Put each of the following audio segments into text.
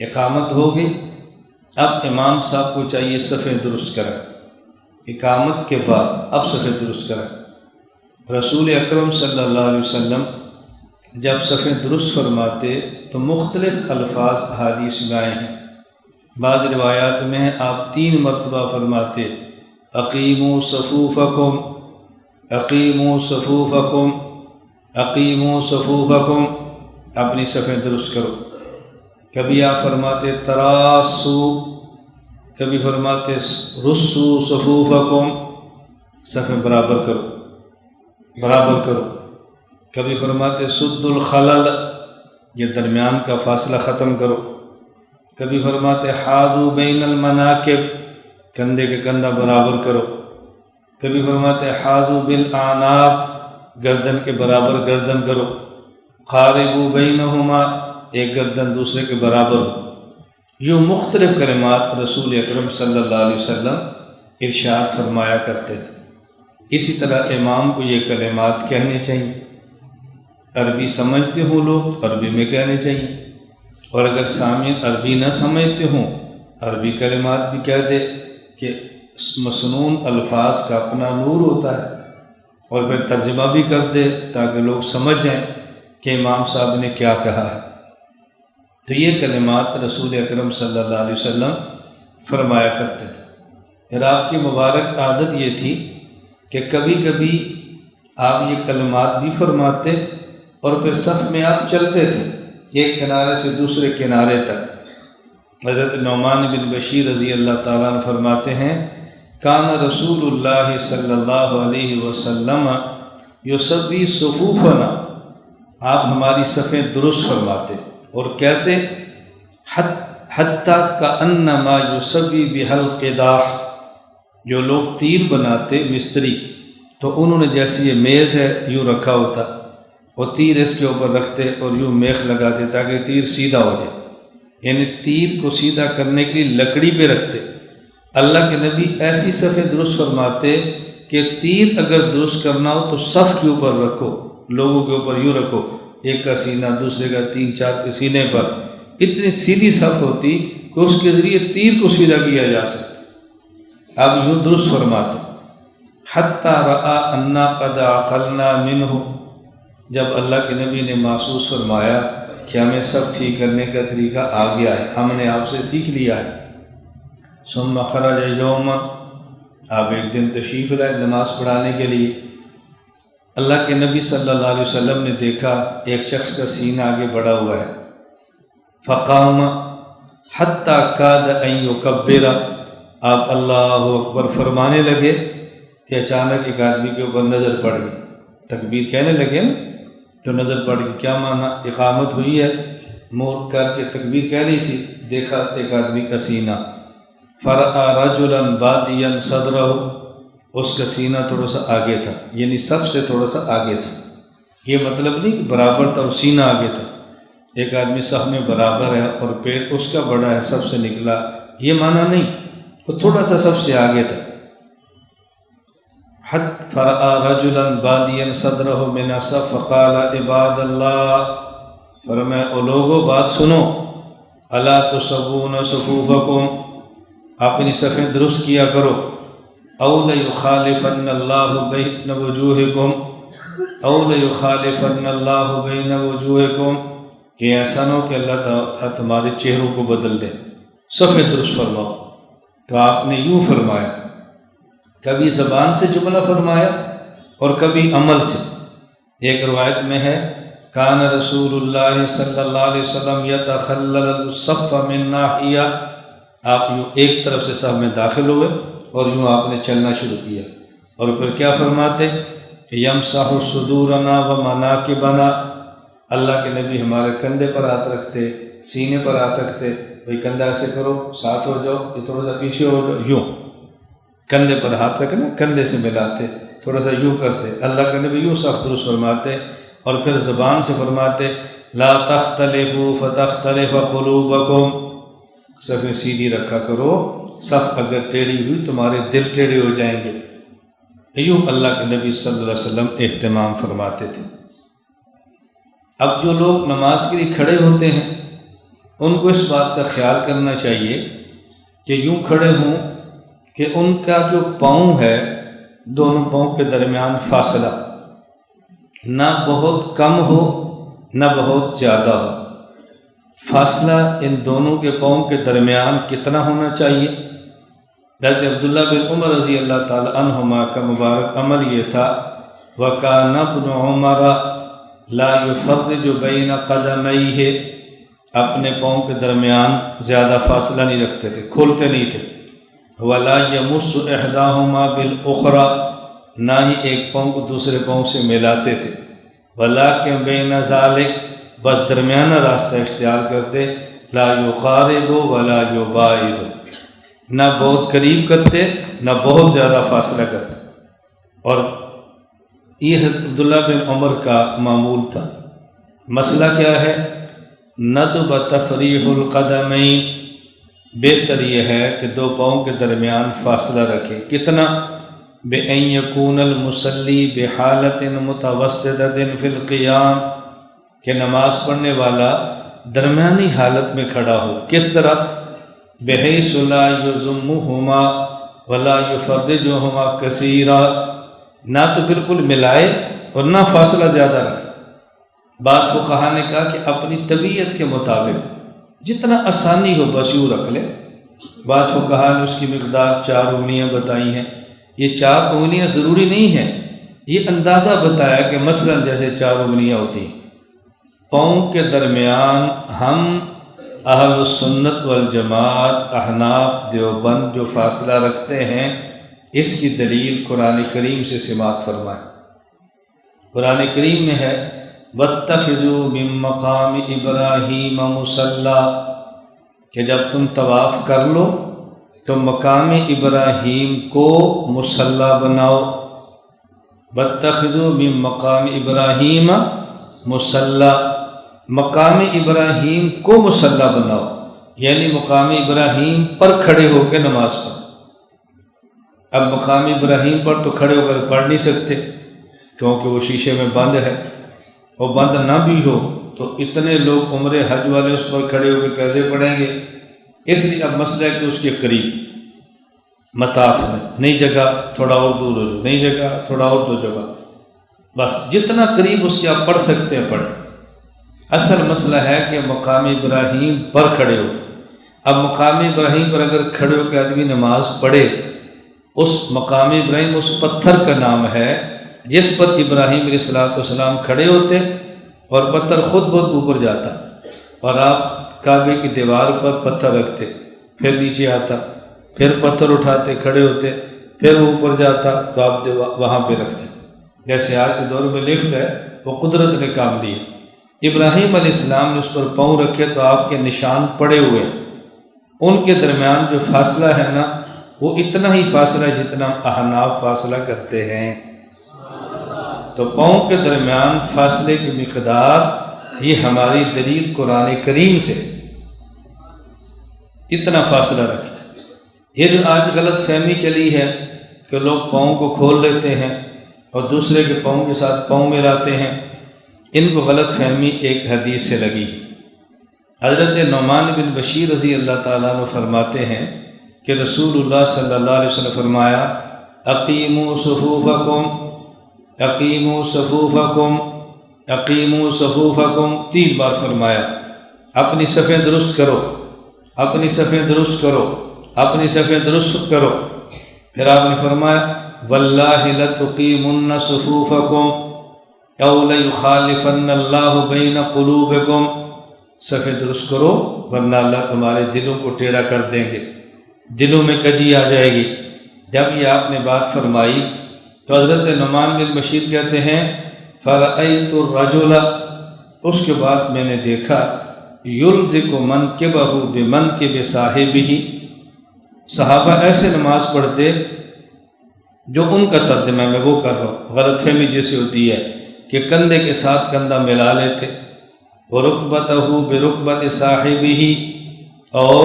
اقامت ہو گئی، اب امام صاحب کو چاہیے صفیں درست کریں، اقامت کے بعد اب صفیں درست کریں۔ رسول اکرم صلی اللہ علیہ وسلم جب صفیں درست فرماتے تو مختلف الفاظ حدیث میں آئے ہیں۔ بعض روایات میں آپ 3 مرتبہ فرماتے اقیموا صفوفکم، اقیموا صفوفکم، اقیموا صفوفکم، اپنی صفیں درست کرو۔ کبھی آپ فرماتے تراسو، کبھی فرماتے رسو صفوفکم، صفیں برابر کرو، برابر کرو۔ کبھی فرماتے سد الخلل، یہ درمیان کا فاصلہ ختم کرو۔ کبھی فرماتے حاذو بین المناکب، کندھے کے کندھا برابر کرو۔ کبھی فرماتے حاذو بالاعناق، گردن کے برابر گردن کرو۔ قاربوا بینہما، ایک گردن دوسرے کے برابر ہو۔ یوں مختلف کلمات رسول اکرم صلی اللہ علیہ وسلم ارشاد فرمایا کرتے تھے۔ اسی طرح امام کو یہ کلمات کہنے چاہیے، عربی سمجھتے ہوں لوگ عربی میں کہنے چاہیے، اور اگر سامعین عربی نہ سمجھتے ہوں عربی کلمات بھی کہہ دے کہ مسنون الفاظ کا اپنا نور ہوتا ہے، اور پھر ترجمہ بھی کر دے تاکہ لوگ سمجھ جائیں کہ امام صاحب نے کیا کہا ہے۔ تو یہ کلمات رسول اکرم صلی اللہ علیہ وسلم فرمایا کرتے تھے۔ پھر آپ کی مبارک عادت یہ تھی کہ کبھی کبھی آپ یہ کلمات بھی فرماتے اور پھر صف میں آپ چلتے تھے ایک کنارے سے دوسرے کنارے تک۔ حضرت نعمان بن بشیر رضی اللہ تعالیٰ عنہ فرماتے ہیں کان رسول اللہ صلی اللہ علیہ وسلم یصوی صفوفنا، آپ ہماری صفیں درست فرماتے، اور کیسے؟ حتیٰ کأنما یصوی بها القداح، جو لوگ تیر بناتے مستری تو انہوں نے جیسے یہ میز ہے یوں رکھا ہوتا، اور تیر اس کے اوپر رکھتے اور یوں میخ لگاتے تاکہ تیر سیدھا ہو جائے، یعنی تیر کو سیدھا کرنے کے لیے لکڑی پہ رکھتے۔ اللہ کے نبی ایسی صفیں درست فرماتے کہ تیر اگر درست کرنا ہو تو صف کے اوپر رکھو، لوگوں کے اوپر یوں رکھو، ایک کا سینہ دوسرے کا 3-4 کے سینے پر، اتنی سیدھی صف ہوتی کہ اس کے ذریعے تیر کو سیدھا کیا جا سکتا۔ اب یوں درست فرماتے حتیٰ رأى انا قد عقلنا منہ، جب اللہ کے نبی نے محسوس فرمایا کہ ہمیں سب ٹھیک کرنے کا طریقہ آ گیا ہے، ہم نے آپ سے سیکھ لیا ہے۔ ثم خرج یوما، آپ ایک دن تشریف لائے نماز پڑھانے کے لیے۔ اللہ کے نبی صلی اللہ علیہ وسلم نے دیکھا ایک شخص کا سینہ آگے بڑھا ہوا ہے، فقام حتیٰ کاد ان یکبر، آپ اللہ اکبر فرمانے لگے کہ اچانک ایک آدمی کے اوپر نظر پڑ گئی، تکبیر کہنے لگے نا تو نظر پڑ گئی، کیا معنی؟ اقامت ہوئی ہے، منہ کر کے تکبیر کہہ رہی تھی، دیکھا ایک آدمی کا سینہ، فرأى رجلا بادیا صدرہ، اس کا سینہ تھوڑا سا آگے تھا، یعنی صف سے تھوڑا سا آگے تھا۔ یہ مطلب نہیں کہ برابر تھا اور سینہ آگے تھا، ایک آدمی صف میں برابر ہے اور پیٹ اس کا بڑا ہے صف سے نکلا، یہ معنی نہیں، وہ تھوڑا سا صف سے آگے تھا۔ فرأى رجلا بادیا صدرہ من الصف فقال عباد اللہ، فرمایا او لوگو بات سنو، الا تصوون صفوفکم، اپنی صفیں درست کیا کرو، او لیخالفن اللہ بین وجوہکم، او لیخالفن اللہ بین وجوہکم، کہ ایسا نہ ہو کہ اللہ تعالیٰ تمہارے چہروں کو بدل دے، صفیں درست فرماؤ۔ تو آپ نے یوں فرمایا، کبھی زبان سے جملہ فرمایا اور کبھی عمل سے۔ ایک روایت میں ہے کان رسول اللہ صلی اللہ علیہ وسلم یتخلل الصف من ناحیہ، آپ یوں ایک طرف سے صف میں داخل ہوئے اور یوں آپ نے چلنا شروع کیا، اور پھر کیا فرماتے یمسح صدورنا ومناکبنا، اللہ کے نبی ہمارے کندھے پر ہاتھ رکھتے، سینے پر ہاتھ رکھتے، بھئی کندھا ایسے کرو، ساتھ ہو جاؤ، یہ تھوڑا سا پیچھے ہو جاؤ، یوں کندھے پر ہاتھ رکھنا، کندھے سے ملاتے، تھوڑا سا یوں کرتے، اللہ کے نبی یوں صف درست فرماتے، اور پھر زبان سے فرماتے لا تختلفوا فتختلف قلوبکم، صفیں سیدھی رکھا کرو، صف اگر ٹیڑھی ہوئی تمہارے دل ٹیڑھے ہو جائیں گے۔ یوں اللہ کے نبی صلی اللہ علیہ وسلم اہتمام فرماتے تھے۔ اب جو لوگ نماز کے لیے کھڑے ہوتے ہیں ان کو اس بات کا خیال کرنا چاہیے کہ یوں کھڑے ہوں کہ ان کا جو پاؤں ہے دونوں پاؤں کے درمیان فاصلہ نہ بہت کم ہو نہ بہت زیادہ ہو۔ فاصلہ ان دونوں کے پاؤں کے درمیان کتنا ہونا چاہیے؟ حضرت عبداللہ بن عمر رضی اللہ تعالی عنہما کا مبارک عمل یہ تھا، وَكَانَ ابْنُ عُمَرَ لَا يُفَرِّجُ بَيْنَ قَدَمَيْهِ، اپنے پاؤں کے درمیان زیادہ فاصلہ نہیں رکھتے تھے، کھولتے نہیں تھے۔ وَلَا يَمُسُّ إِحْدَاهُمَا بِالْأُخْرَى، نہ ہی ایک پاؤں کو دوسرے پاؤں سے ملاتے تھے۔ وَلَكِنْ بَيْنَ ذَلِكَ، بس درمیانہ راستہ اختیار کرتے، لَا يُقَارِبُ وَلَا يُبَاعِدُ، نہ بہت قریب کرتے نہ بہت زیادہ فاصلہ کرتے۔ اور یہ عبداللہ بن عمر کا معمول تھا۔ مسئلہ کیا ہے؟ ندب تفریح القدمین، بہتر یہ ہے کہ دو پاؤں کے درمیان فاصلہ رکھے۔ کتنا؟ بِأَن يَكُونَ الْمُصَلِّي بِحَالَةٍ مُتَوَسِّطَةٍ فِي الْقِيَامِ، کہ نماز پڑھنے والا درمیانی حالت میں کھڑا ہو۔ کس طرح؟ بحیث لا یضمہما ولا یفرجہما کثیرا، نہ تو بالکل ملائے اور نہ فاصلہ زیادہ رکھے۔ بعض فقہا نے کہا کہ اپنی طبیعت کے مطابق جتنا آسانی ہو بس یوں رکھ لے۔ بعض فقہا نے اس کی مقدار 4 انگلیاں بتائی ہیں۔ یہ 4 انگلیاں ضروری نہیں ہیں، یہ اندازہ بتایا کہ مثلا جیسے 4 انگلیاں ہوتی ہیں۔ پاؤں کے درمیان ہم اہل السنت والجماعت احناف دیوبند جو فاصلہ رکھتے ہیں، اس کی دلیل قرآن کریم سے سماعت فرمائیں۔ قرآن کریم میں ہے وَاتَّخِذُوا مِن مَّقَامِ إِبْرَاهِيمَ مُصَلًّى، کہ جب تم طواف کر لو تو مقام ابراہیم کو مصلی بناؤ۔ وَاتَّخِذُوا مِن مَّقَامِ إِبْرَاهِيمَ مُصَلًّى، مقام ابراہیم کو مصلی بناؤ، یعنی مقام ابراہیم پر کھڑے ہو کے نماز پڑھو۔ اب مقام ابراہیم پر تو کھڑے ہو کر پڑھ نہیں سکتے کیونکہ وہ شیشے میں بند ہے، اور بند نہ بھی ہو تو اتنے لوگ عمرے حج والے اس پر کھڑے ہو کے کیسے پڑھیں گے؟ اس لیے اب مسئلہ ہے کہ اس کے قریب مطاف میں، نئی جگہ تھوڑا اور دور ہو جائے، نئی جگہ تھوڑا اور دو جگہ، بس جتنا قریب اس کے آپ پڑھ سکتے ہیں پڑھیں۔ اصل مسئلہ ہے کہ مقام ابراہیم پر کھڑے ہو کے، اب مقام ابراہیم پر اگر کھڑے ہو کے آدمی نماز پڑھے، اس مقام ابراہیم اس پتھر کا نام ہے جس پر ابراہیم علیہ السلام کھڑے ہوتے اور پتھر خود بہت اوپر جاتا، اور آپ کعبے کی دیوار پر پتھر رکھتے، پھر نیچے آتا، پھر پتھر اٹھاتے کھڑے ہوتے، پھر وہ اوپر جاتا تو آپ وہاں پہ رکھتے۔ جیسے آج کے دور میں لفٹ ہے، وہ قدرت نے کام لیے۔ ابراہیم علیہ السلام نے اس پر پاؤں رکھے تو آپ کے نشان پڑے ہوئے، ان کے درمیان جو فاصلہ ہے نا وہ اتنا ہی فاصلہ ہے جتنا احناف فاصلہ کرتے ہیں۔ تو پاؤں کے درمیان فاصلے کی مقدار یہ ہماری دلیل قرآن کریم سے، اتنا فاصلہ رکھے۔ یہ جو آج غلط فہمی چلی ہے کہ لوگ پاؤں کو کھول لیتے ہیں اور دوسرے کے پاؤں کے ساتھ پاؤں ملاتے ہیں، ان کو غلط فہمی ایک حدیث سے لگی ہے۔ حضرت نعمان بن بشیر رضی اللہ تعالیٰ عنہ فرماتے ہیں کہ رسول اللہ صلی اللہ علیہ وسلم فرمایا اقیموا صفوفکم اقیموا صفوفکم اقیموا صفوفکم، 3 بار فرمایا، اپنی صفیں درست کرو، اپنی صفیں درست کرو، اپنی صفیں درست کرو۔ پھر آپ نے فرمایا واللہ لتقیمن صفوفکم او لیخالفن اللہ بین قلوبکم، صفیں درست کرو ورنہ اللہ تمہارے دلوں کو ٹیڑھا کر دیں گے، دلوں میں کجی آ جائے گی۔ جب یہ آپ نے بات فرمائی تو حضرت نعمان بن بشیر کہتے ہیں فرأیت الرجل، اس کے بعد میں نے دیکھا یلزق منکبہ بمنکب صاحبہ، صحابہ ایسے نماز پڑھتے جو ان کا ترجمہ میں وہ کر رہا ہوں، غلط فہمی جیسے ہوتی ہے کہ کندھے کے ساتھ کندھا ملا لیتے، وَرُكْبَتَهُ بِرُكْبَتِ صَاحِبِهِ، اور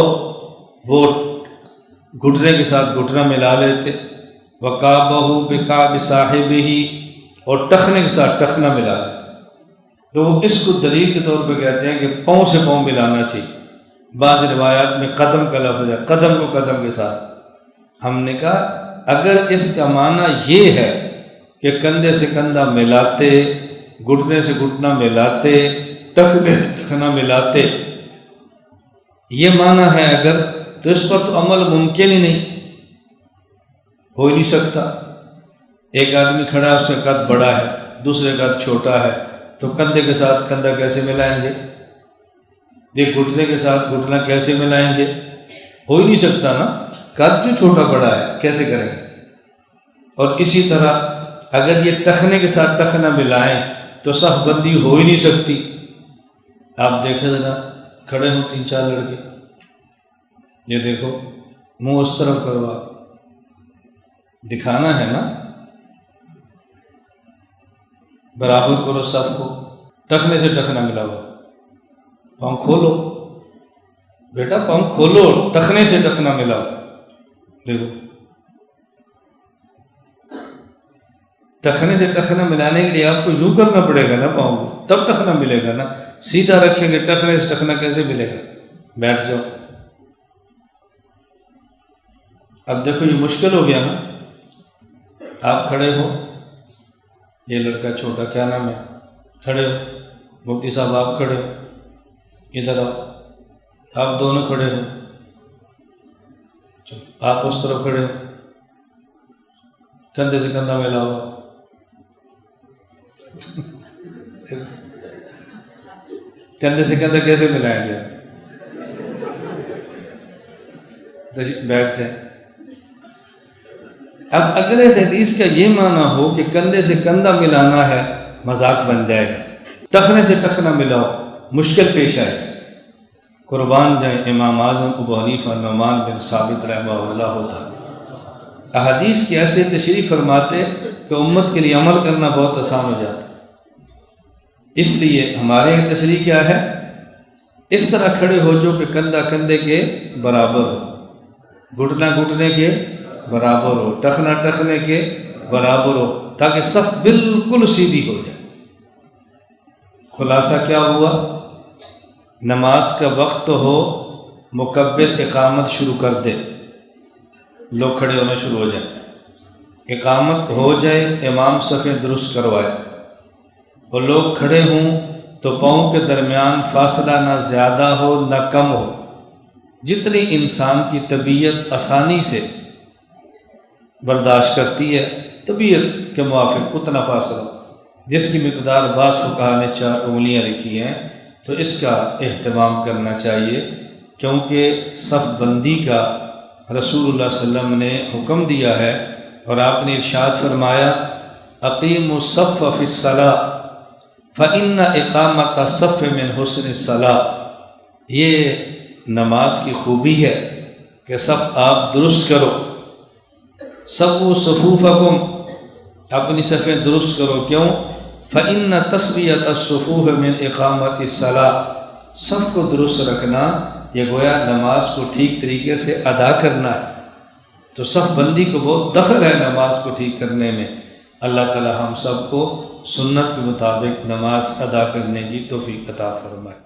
وہ گھٹنے کے ساتھ گھٹنا ملا لیتے، وَقَابَهُ بِقَابِ صَاحِبِهِ، اور ٹخنے کے ساتھ ٹخنا ملا لیتے۔ تو وہ اس کو دلیل کے طور پہ کہتے ہیں کہ پاؤں سے پاؤں ملانا چاہیے۔ بعض روایات میں قدم کا لفظ ہے، قدم کو قدم کے ساتھ۔ ہم نے کہا اگر اس کا معنی یہ ہے کہ کندھے سے کندھا ملاتے، گھٹنے سے گھٹنا ملاتے، ٹخنے سے ٹخنا ملاتے، یہ معنی ہے اگر، تو اس پر تو عمل ممکن ہی نہیں، ہو ہی نہیں سکتا۔ ایک آدمی کھڑا ہے، اس کا قد بڑا ہے، دوسرے کا قد چھوٹا ہے، تو کندھے کے ساتھ کندھا کیسے ملائیں گے؟ یہ گھٹنے کے ساتھ گھٹنا کیسے ملائیں گے؟ ہو ہی نہیں سکتا نا، قد جو چھوٹا بڑا ہے کیسے کریں گے؟ اور اسی طرح اگر یہ ٹخنے کے ساتھ ٹخنا ملائیں تو صف بندی ہو ہی نہیں سکتی۔ آپ دیکھیں ذرا، کھڑے ہوں 3-4 لڑکے، یہ دیکھو منہ اس طرف کرو، آپ دکھانا ہے نا، برابر کرو سب کو، ٹخنے سے ٹخنا ملاؤ، پاؤں کھولو بیٹا، پاؤں کھولو، ٹخنے سے ٹخنا ملاؤ، دیکھو ٹخنے سے ٹخنا ملانے کے لیے آپ کو یوں کرنا پڑے گا نا، پاؤں کو تب ٹخنا ملے گا نا، سیدھا رکھیں گے ٹخنے سے ٹخنا کیسے ملے گا؟ بیٹھ جاؤ۔ اب دیکھو یہ مشکل ہو گیا نا، آپ کھڑے ہو، یہ لڑکا چھوٹا، کیا نام ہے، کھڑے ہو، مفتی صاحب آپ کھڑے ہو، ادھر آؤ، آپ دونوں کھڑے ہو، آپ اس طرف کھڑے ہو، کندھے سے کندھا ملاؤ، کندھے سے کندھا کیسے ملائیں گے؟ بیٹھ جائیں۔ اب اگر اس حدیث کا یہ معنی ہو کہ کندھے سے کندھا ملانا ہے، مذاق بن جائے گا، ٹخنے سے ٹخنا ملاؤ، مشکل پیش آئے گا۔ قربان جائیں امام اعظم ابو حنیفہ نعمان بن ثابت رحمہ اللہ تعالی، احادیث کی ایسے تشریح فرماتے کہ امت کے لیے عمل کرنا بہت آسان ہو جاتا۔ اس لیے ہمارے یہاں تشریح کیا ہے؟ اس طرح کھڑے ہو جو کہ کندھا کندھے کے برابر ہو، گھٹنا گھٹنے کے برابر ہو، ٹخنا ٹخنے کے برابر ہو، تاکہ صف بالکل سیدھی ہو جائے۔ خلاصہ کیا ہوا؟ نماز کا وقت ہو، مکبر اقامت شروع کر دے، لوگ کھڑے ہونا شروع ہو جائیں، اقامت ہو جائے، امام صفیں درست کروائے، اور لوگ کھڑے ہوں تو پاؤں کے درمیان فاصلہ نہ زیادہ ہو نہ کم ہو، جتنی انسان کی طبیعت آسانی سے برداشت کرتی ہے، طبیعت کے موافق اتنا فاصلہ، جس کی مقدار بعض فقہا نے 4 انگلیاں لکھی ہیں، تو اس کا اہتمام کرنا چاہیے، کیونکہ صف بندی کا رسول اللہ صلی اللہ علیہ وسلم نے حکم دیا ہے، اور آپ نے ارشاد فرمایا اقیموا الصف فی الصلاۃ فإن اقامۃ الصف من حسن الصلاۃ۔ یہ نماز کی خوبی ہے کہ صف آپ درست کرو، سووا صفوفکم، اپنی صفیں درست کرو، کیوں؟ فإن تسویۃ الصفوف من اقامۃ الصلاۃ، صف کو درست رکھنا یہ گویا نماز کو ٹھیک طریقے سے ادا کرنا ہے، تو صف بندی کو بہت دخل ہے نماز کو ٹھیک کرنے میں۔ اللہ تعالی ہم سب کو سنت کے مطابق نماز ادا کرنے کی توفیق عطا فرمائے۔